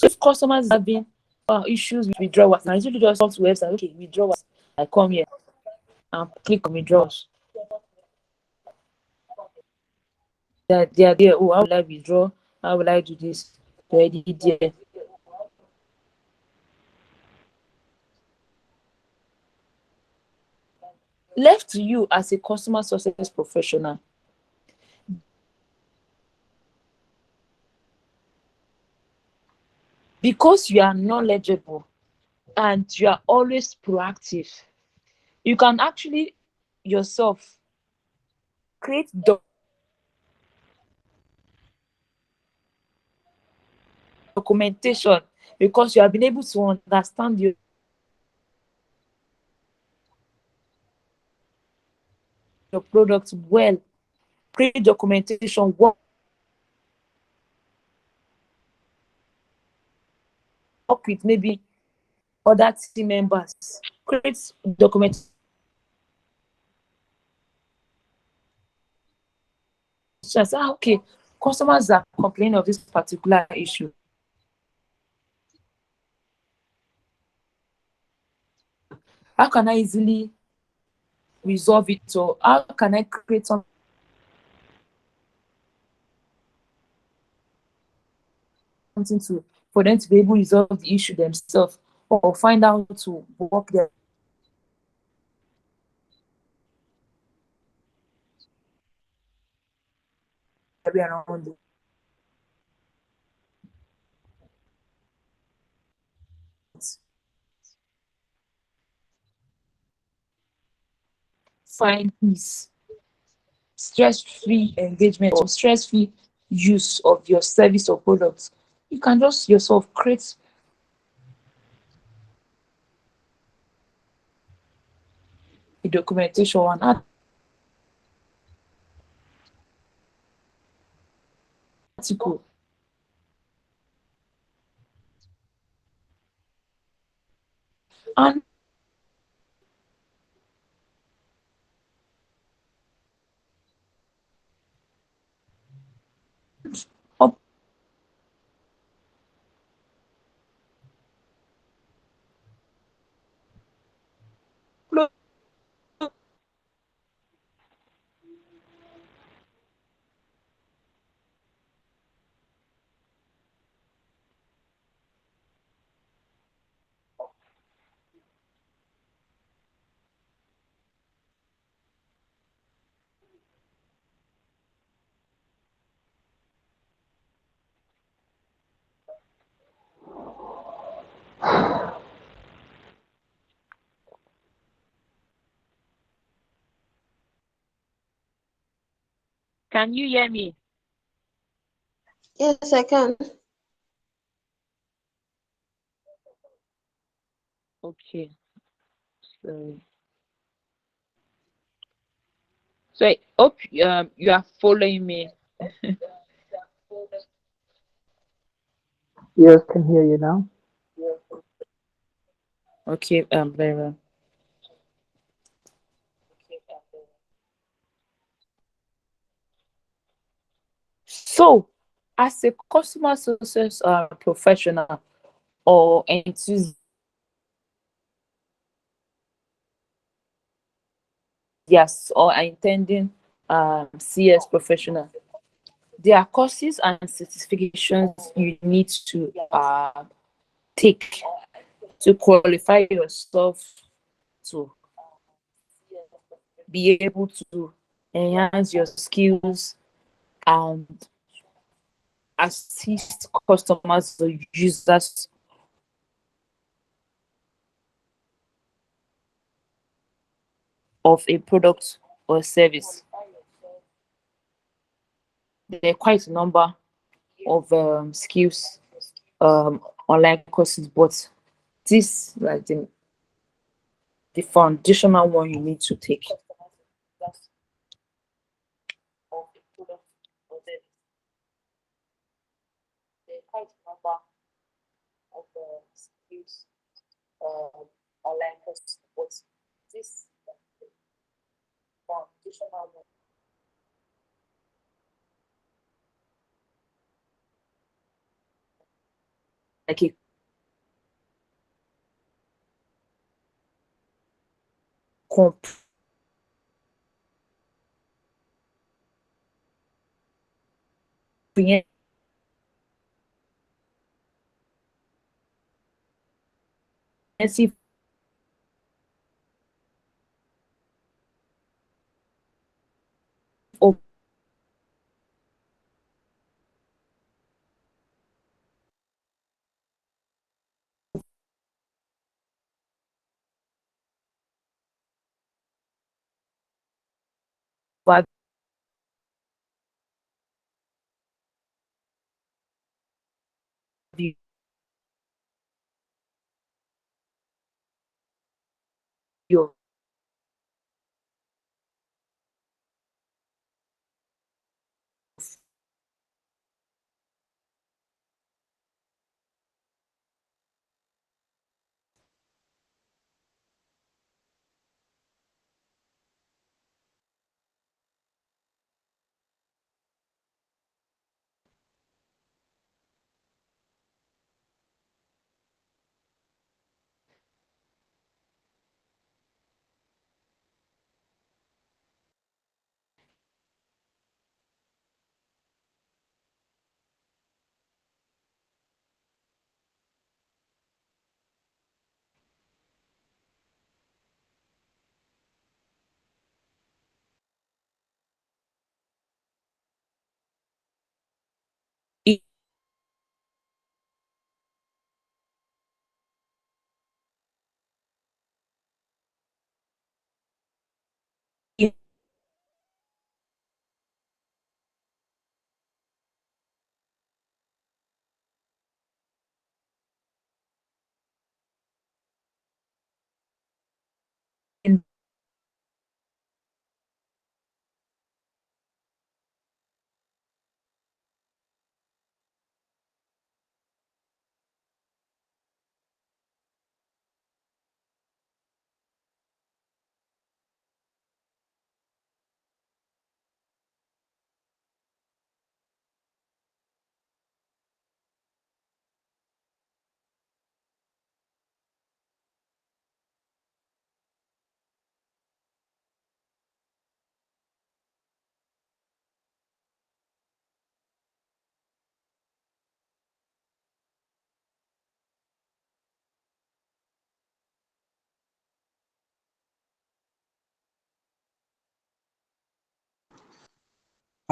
if customers having issues with withdrawals, I usually just come to website, okay, withdrawals. I come here and click on withdrawals. They are there. Oh, how will I withdraw? How will I do this? They're already there. Left to you as a customer success professional, because you are knowledgeable and you are always proactive, you can actually yourself create documentation, because you have been able to understand your product well. Create documentation, work with maybe other team members, create documentation. Say, okay, customers are complaining of this particular issue. How can I easily resolve it, or how can I create something to for them to be able to resolve the issue themselves, or find out how to work their way around it. Find peace, stress-free engagement, or stress-free use of your service or products, you can just yourself create a documentation or an article and upload. Can you hear me? Yes, I can. Okay. So, so I hope you are following me. Yes, can hear you now. Okay, very well. So, as a customer success professional or enthusiast or intending CS professional, there are courses and certifications you need to take to qualify yourself to be able to enhance your skills and assist customers or users of a product or service. There are quite a number of skills online courses, but this like the foundational one you need to take. There are quite a number of skills online courses, but this foundational one like a comprehensive overview of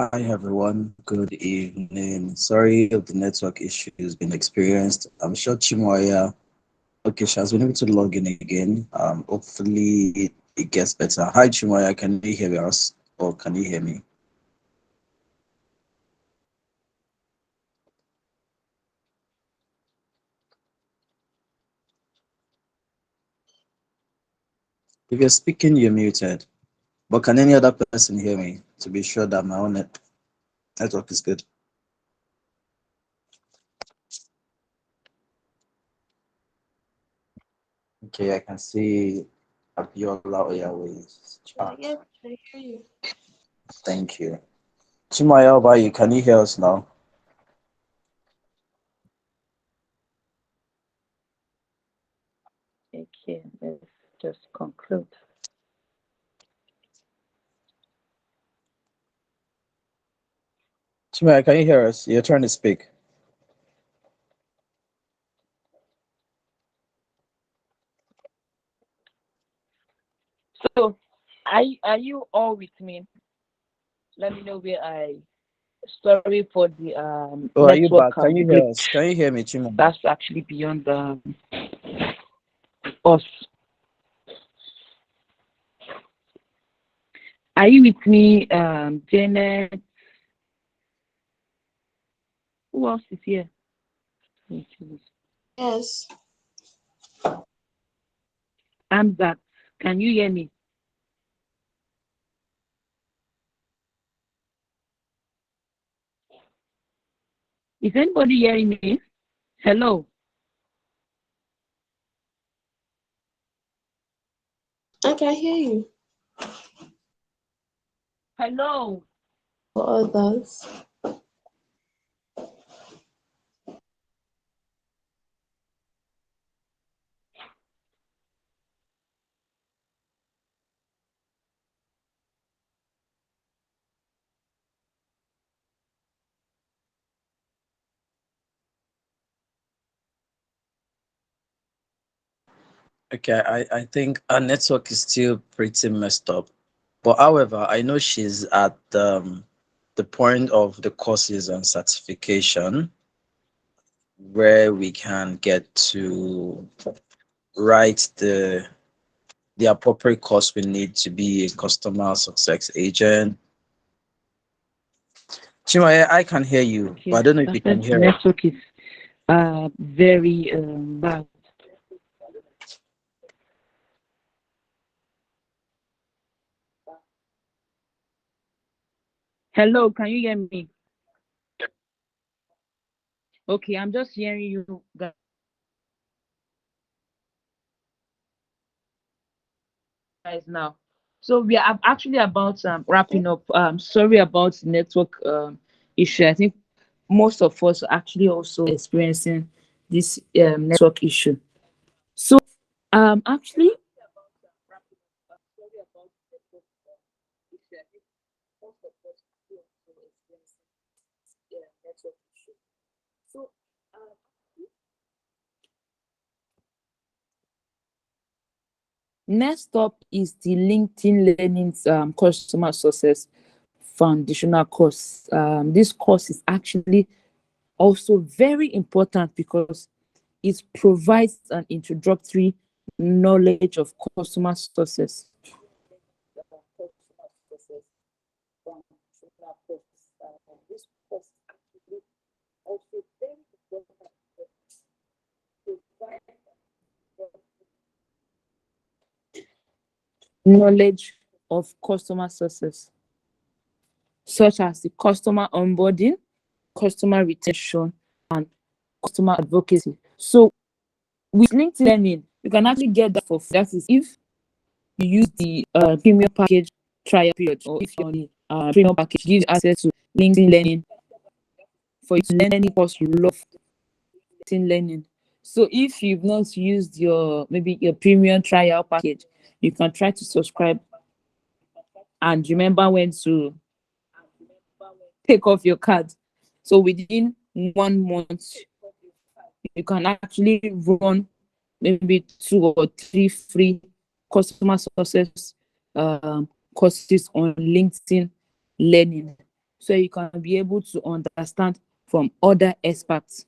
Hi everyone, good evening. Sorry if the network issue has been experienced. I'm sure Chimuaya, okay, she has been able to log in again. Hopefully it gets better. Hi Chimuaya, can you hear us or can you hear me? If you're speaking, you're muted. But can any other person hear me to be sure that my own network is good? Okay, I can see Abiola Oyawe's chat. Yes, I hear you. Thank you. Chimuaya, how about you? Can you hear us now? Okay, let's just conclude. Chimuaya, can you hear us? You're trying to speak. So, are you all with me? Let me know where I. Sorry for the Oh, are you network back? Can you hear us? glitch. Can you hear me, Chimuaya? That's actually beyond us. Are you with me, Janet? Who else is here? Yes. I'm back. Can you hear me? Is anybody hearing me? Hello. I can hear you. Hello. For others. Okay, I think our network is still pretty messed up. But however, I know she's at the point of the courses and certification where we can get to write the appropriate course we need to be a customer success agent. Chima, I can hear you, but I Okay. don't know if you can The hear us. network is very bad. Hello, can you hear me? Okay, I'm just hearing you guys now. So we are actually about wrapping up. Sorry about the network issue. I think most of us are actually also experiencing this network issue. So actually next up is the LinkedIn Learning's customer success foundational course. This course is actually also very important because it provides an introductory knowledge of customer success. Knowledge of customer success, such as the customer onboarding, customer retention, and customer advocacy. So with LinkedIn Learning, you can actually get that for free. That is if you use the premium package trial period, or if your premium package gives access to LinkedIn Learning for you to learn any course you love in learning. So if you've not used your maybe your premium trial package, you can try to subscribe and remember when to take off your card. So within 1 month, you can actually run maybe 2 or 3 free customer success courses on LinkedIn Learning. so you can be able to understand from other experts.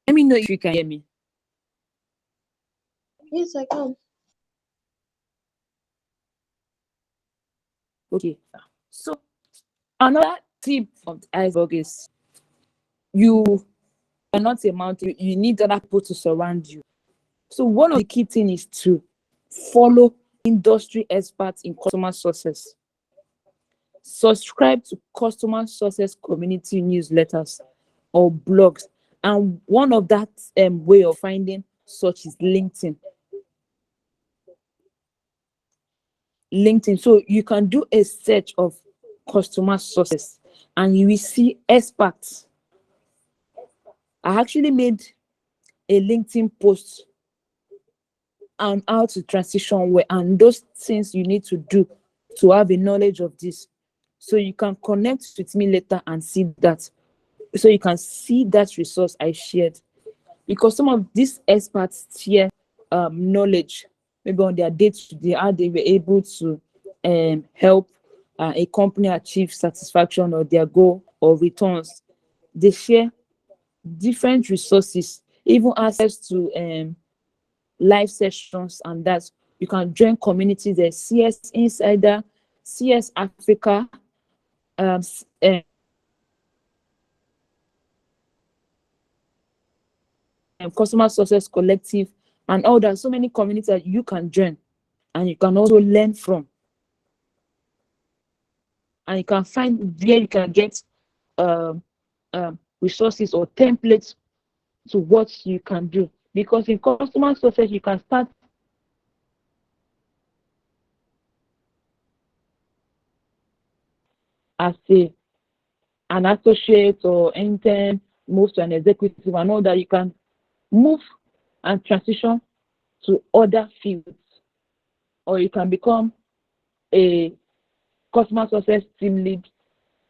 Let me know if you can hear me. Yes, I can. Okay. So another tip of the iceberg is you are not a mountain. You need other people to surround you. So one of the key things is to follow industry experts in customer success. Subscribe to customer success community newsletters or blogs. And one of that way of finding such is LinkedIn. LinkedIn. So you can do a search of customer success and you will see experts. I actually made a LinkedIn post on how to transition well and those things you need to do to have a knowledge of this. So you can connect with me later and see that. So you can see that resource I shared. Because some of these experts share knowledge, maybe on their day-to-day, how they were able to help a company achieve satisfaction or their goal or returns. They share different resources, even access to live sessions, and that you can join communities there, CS Insider, CS Africa, Customer Success Collective, and all that. So many communities that you can join and you can also learn from. And you can find where you can get resources or templates to what you can do. Because in customer success, you can start as an associate or intern, move to an executive, and all that. You can move and transition to other fields, or you can become a customer success team lead,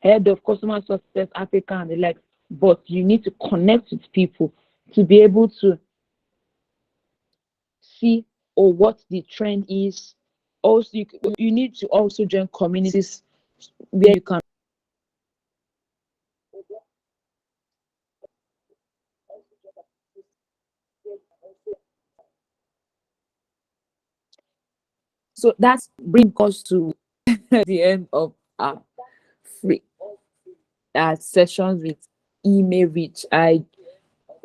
head of customer success Africa and the like. But you need to connect with people to be able to see or what the trend is. Also, you need to also join communities where you can. So that brings us to the end of our free sessions with Imeyreach. I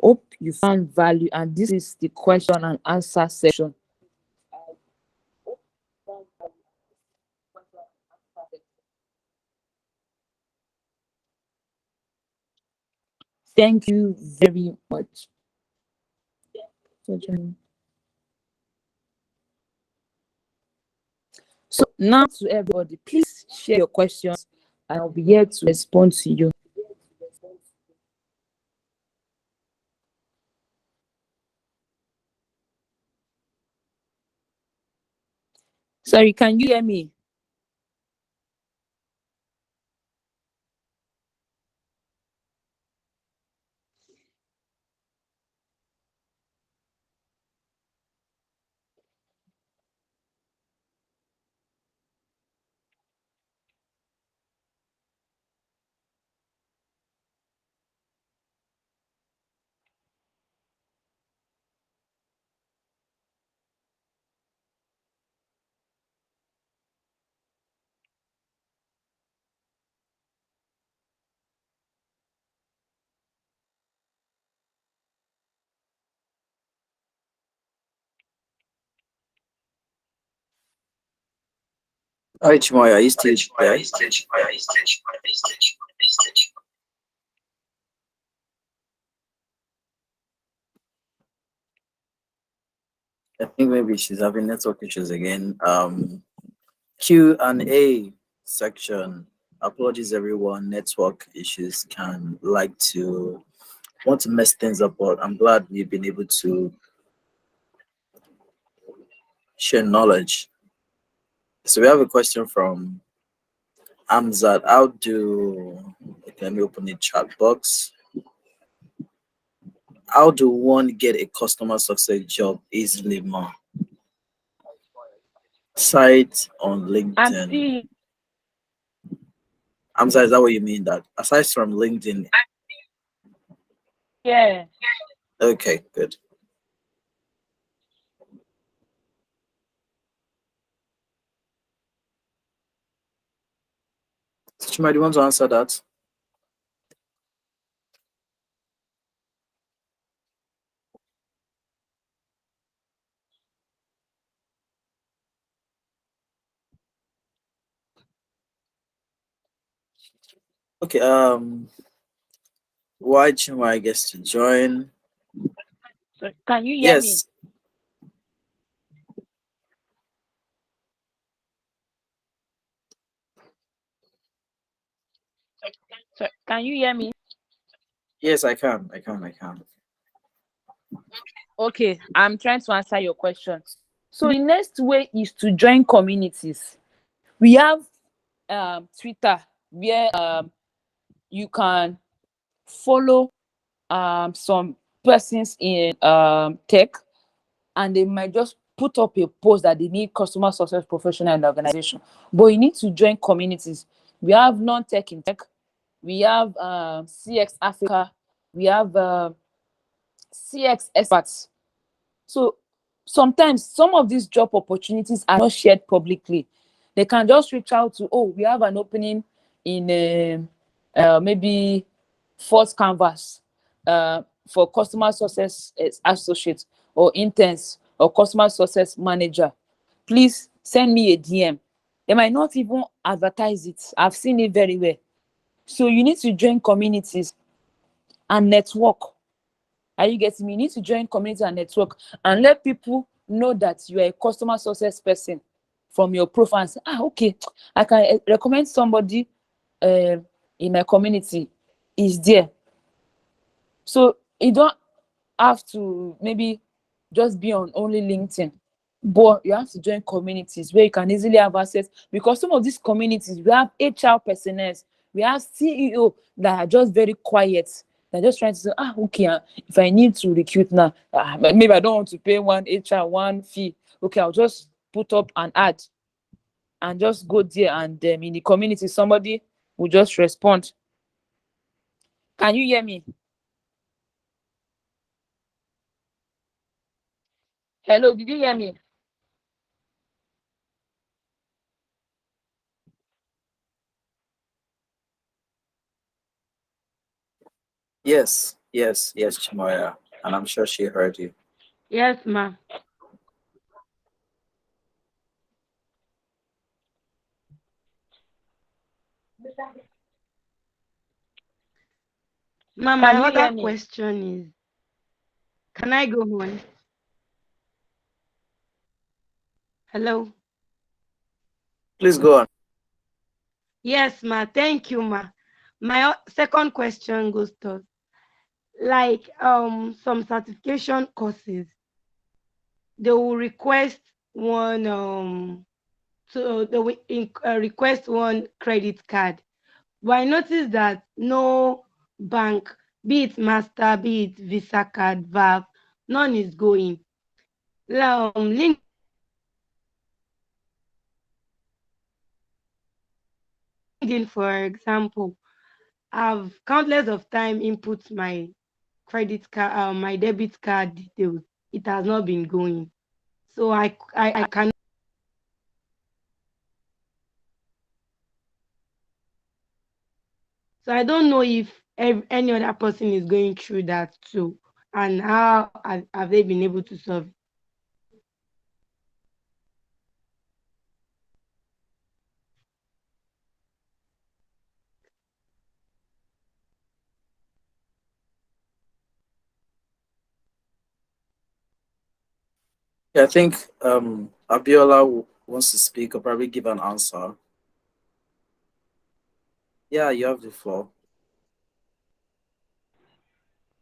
hope you found value, and this is the question and answer session. Thank you very much for joining. So now to everybody, please share your questions and I'll be here to respond to you. Sorry, can you hear me? Hi, Chimuanya, are you still there? I think maybe she's having network issues again. Q&A section. Apologies, everyone. Network issues can like to want to mess things up, but I'm glad we've been able to share knowledge. So we have a question from Amzad. How do, let me open the chat box. How do one get a customer success job easily, ma? Site on I'm LinkedIn. still I'm sorry, is that what you mean? That aside from LinkedIn? here. Okay, good. Chima, do you want to answer that? Okay. Why Chima gets to join? So can you hear me? Yes. So can you hear me? Yes, I can. I can. Okay, I'm trying to answer your question. So the next way is to join communities. We have Twitter where you can follow some persons in tech, and they might just put up a post that they need customer success professional in the organization. But you need to join communities. We have non-tech in tech, we have CX Africa, we have CX experts. So sometimes some of these job opportunities are not shared publicly. They can just reach out to, oh, we have an opening in maybe Fort Canvas for customer success associate or interns or customer success manager. Please send me a DM. They might not even advertise it. I've seen it very well. So you need to join communities and network. Are you getting me? You need to join community and network and let people know that you are a customer success person from your profile and say, okay, I can recommend somebody in my community is there. So you don't have to maybe just be on only LinkedIn, but you have to join communities where you can easily have access, because some of these communities, we have HR personnel, we have CEO that are just very quiet. They're just trying to say, okay, if I need to recruit now, maybe I don't want to pay one HR one fee. Okay, I'll just put up an ad and just go there, and in the community, somebody will just respond. Can you hear me? Hello, did you hear me? Yes, Chimoya. And I'm sure she heard you. Yes, ma'am. Ma'am, my Can you other hear me? question is, can I go on? Hello? Please go on. Yes, ma. Thank you, ma. My second question goes to, like, some certification courses, they will request one request one credit card. But I noticed that no bank, be it Master, be it Visa card, VAV, none is going. LinkedIn, for example, I've countless of time input my credit card, my debit card details. It has not been going. So I can. So I don't know if any other person is going through that too, and how have they been able to solve it? Yeah, I think Abiola wants to speak or probably give an answer. Yeah, you have the floor.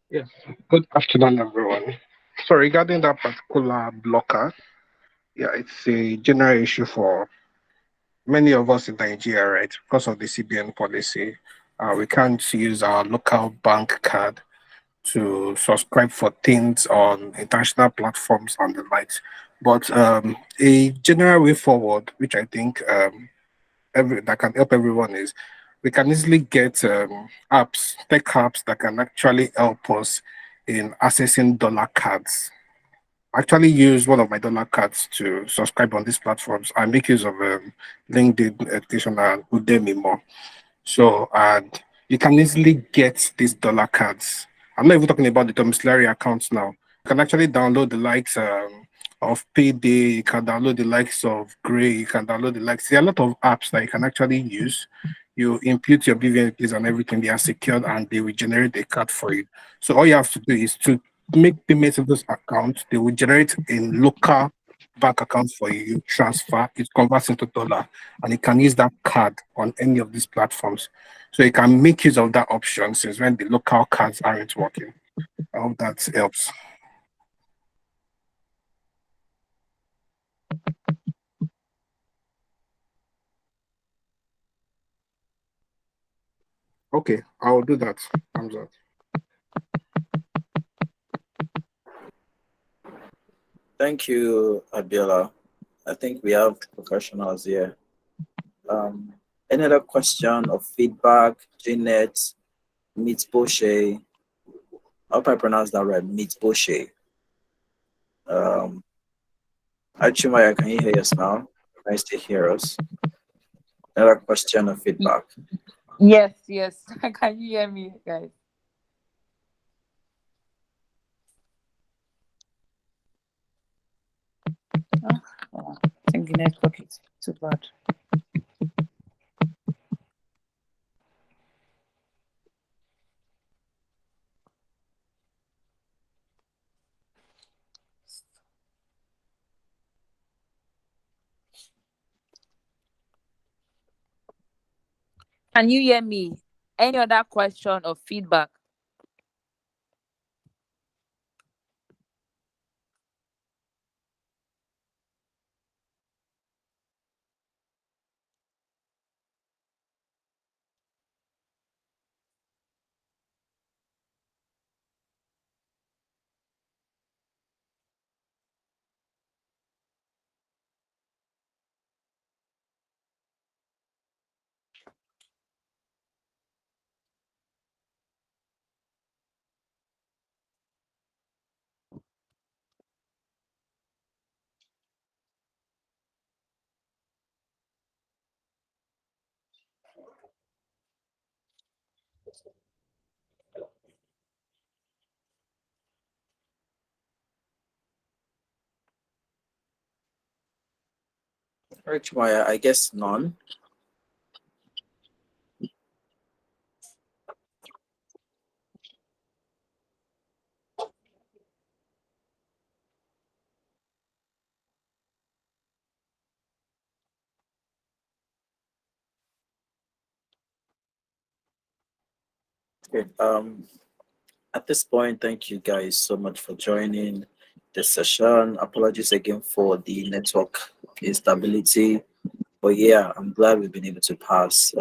Yes, good afternoon, everyone. So regarding that particular blocker, yeah, it's a general issue for many of us in Nigeria, right? Because of the CBN policy, we can't use our local bank card to subscribe for things on international platforms and the likes. But a general way forward, which I think that can help everyone, is we can easily get apps, tech apps that can actually help us in accessing dollar cards. I actually use one of my dollar cards to subscribe on these platforms. I make use of LinkedIn Education and Udemy more. So, and you can easily get these dollar cards. I'm not even talking about the domiciliary accounts now. You can actually download the likes of Payday, you can download the likes of Gray, you can download the likes. There are a lot of apps that you can actually use. You input your BVN keys and everything, they are secured and they will generate a card for you. So all you have to do is to make payments of those accounts. They will generate a local bank account for you. You transfer, it converts into dollar, and you can use that card on any of these platforms. So you can make use of that option since when the local cards aren't working. I hope that helps. Okay, I'll do that. Thumbs up. Thank you, Abiola. I think we have professionals here. Any other question or feedback? Jeanette, Meet Boshe. I hope I pronounced that right. Meet Boshe. Um, Achimaya, can you hear us now? Can you still hear us? Another question or feedback? Yes, yes. Can you hear me, guys? I think the network is too bad. Can you hear me? Any other question or feedback? Achimaya, I guess none. Okay. At this point, thank you guys so much for joining the session. Apologies again for the network instability. But yeah, I'm glad we've been able to pass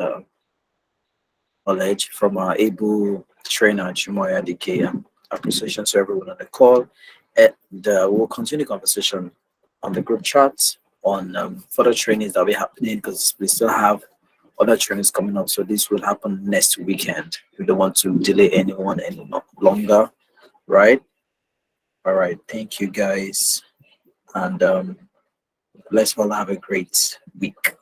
knowledge from our able trainer, Chimuanya DK. Appreciation to everyone on the call. And we'll continue conversation on the group chat on further trainings that will be happening because we still have other trainings coming up. So this will happen next weekend. We don't want to delay anyone any longer, right? All right. Thank you guys. And let's all have a great week.